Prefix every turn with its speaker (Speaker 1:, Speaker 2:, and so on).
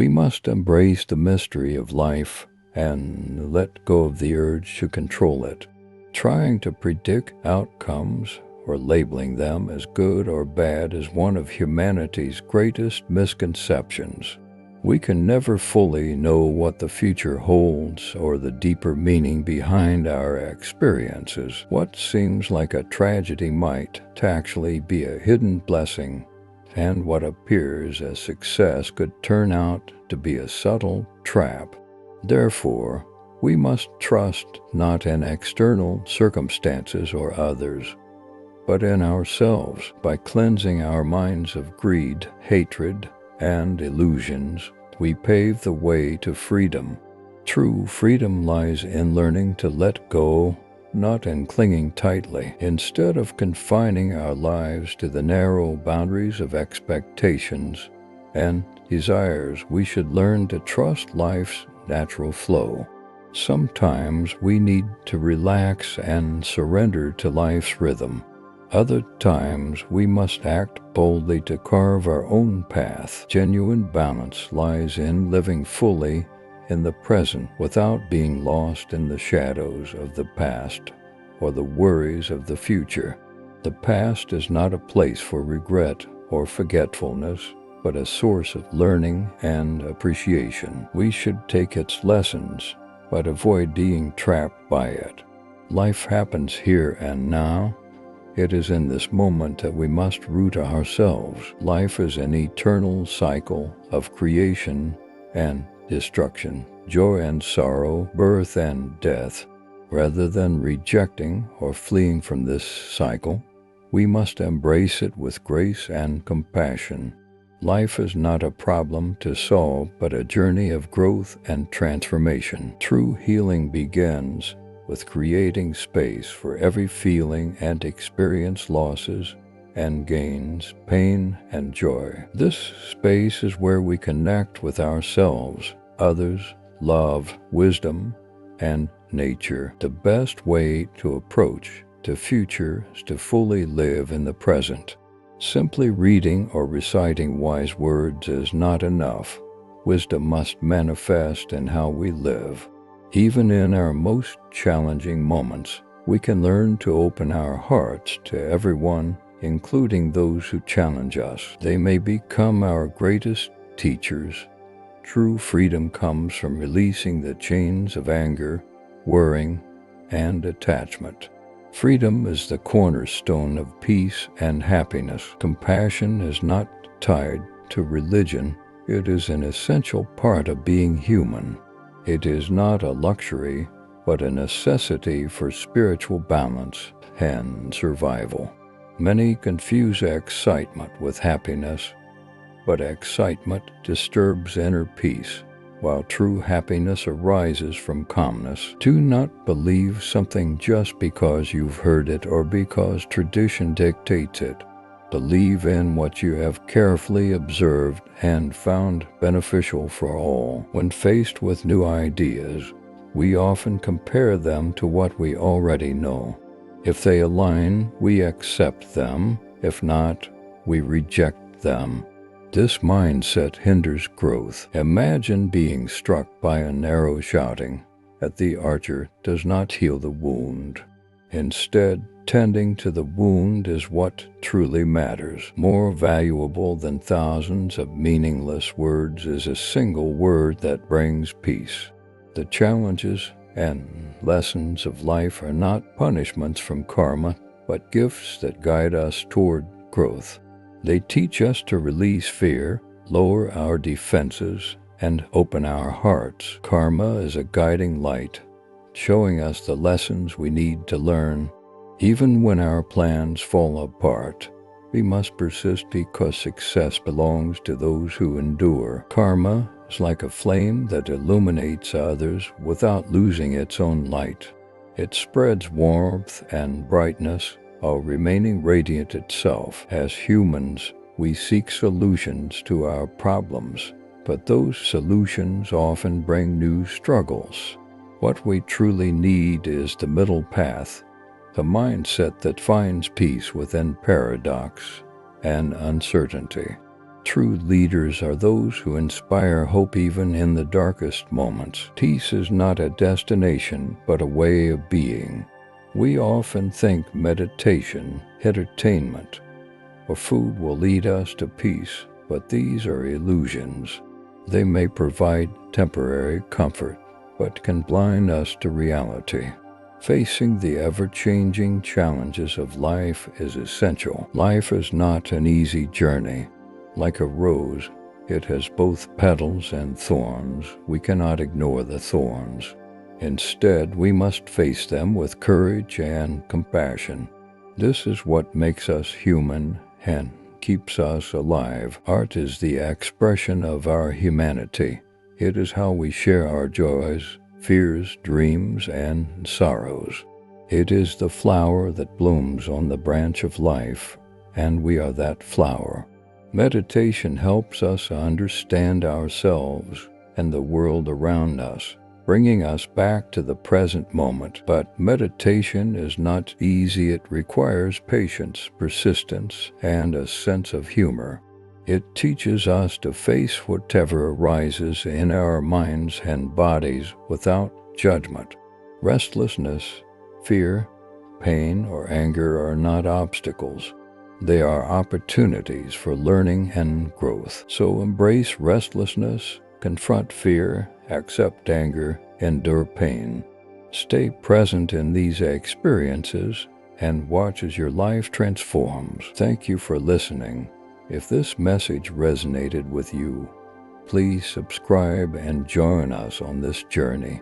Speaker 1: We must embrace the mystery of life and let go of the urge to control it. Trying to predict outcomes or labeling them as good or bad is one of humanity's greatest misconceptions. We can never fully know what the future holds or the deeper meaning behind our experiences. What seems like a tragedy might actually be a hidden blessing, and what appears as success could turn out to be a subtle trap. Therefore, we must trust not in external circumstances or others, but in ourselves. By cleansing our minds of greed, hatred, and illusions, we pave the way to freedom. True freedom lies in learning to let go, not in clinging tightly. Instead of confining our lives to the narrow boundaries of expectations and desires, we should learn to trust life's natural flow. Sometimes we need to relax and surrender to life's rhythm. Other times we must act boldly to carve our own path. Genuine balance lies in living fully in the present without being lost in the shadows of the past or the worries of the future. The past is not a place for regret or forgetfulness, but a source of learning and appreciation. We should take its lessons, but avoid being trapped by it. Life happens here and now. It is in this moment that we must root ourselves. Life is an eternal cycle of creation and destruction, joy and sorrow, birth and death. Rather than rejecting or fleeing from this cycle, we must embrace it with grace and compassion. Life is not a problem to solve, but a journey of growth and transformation. True healing begins with creating space for every feeling and experience losses and gains, pain and joy. This space is where we connect with ourselves, others, love, wisdom, and nature. The best way to approach the future is to fully live in the present. Simply reading or reciting wise words is not enough. Wisdom must manifest in how we live. Even in our most challenging moments, we can learn to open our hearts to everyone, including those who challenge us. They may become our greatest teachers. True freedom comes from releasing the chains of anger, worrying, and attachment. Freedom is the cornerstone of peace and happiness. Compassion is not tied to religion. It is an essential part of being human. It is not a luxury, but a necessity for spiritual balance and survival. Many confuse excitement with happiness, but excitement disturbs inner peace, while true happiness arises from calmness. Do not believe something just because you've heard it or because tradition dictates it. Believe in what you have carefully observed and found beneficial for all. When faced with new ideas, we often compare them to what we already know. If they align, we accept them. If not, we reject them. This mindset hinders growth. Imagine being struck by an arrow. Shouting at the archer does not heal the wound. Instead, tending to the wound is what truly matters. More valuable than thousands of meaningless words is a single word that brings peace. The challenges and lessons of life are not punishments from karma, but gifts that guide us toward growth. They teach us to release fear, lower our defenses, and open our hearts. Karma is a guiding light, showing us the lessons we need to learn. Even when our plans fall apart, we must persist because success belongs to those who endure. Karma is like a flame that illuminates others without losing its own light. It spreads warmth and brightness while remaining radiant itself. As humans, we seek solutions to our problems, but those solutions often bring new struggles. What we truly need is the middle path, the mindset that finds peace within paradox and uncertainty. True leaders are those who inspire hope even in the darkest moments. Peace is not a destination, but a way of being. We often think meditation, entertainment, or food will lead us to peace, but these are illusions. They may provide temporary comfort, but can blind us to reality. Facing the ever-changing challenges of life is essential. Life is not an easy journey. Like a rose, it has both petals and thorns. We cannot ignore the thorns. Instead, we must face them with courage and compassion. This is what makes us human and keeps us alive. Art is the expression of our humanity. It is how we share our joys, fears, dreams, and sorrows. It is the flower that blooms on the branch of life, and we are that flower. Meditation helps us understand ourselves and the world around us, bringing us back to the present moment. But meditation is not easy. It requires patience, persistence, and a sense of humor. It teaches us to face whatever arises in our minds and bodies without judgment. Restlessness, fear, pain, or anger are not obstacles. They are opportunities for learning and growth. So embrace restlessness, confront fear, accept anger, endure pain. Stay present in these experiences and watch as your life transforms. Thank you for listening. If this message resonated with you, please subscribe and join us on this journey.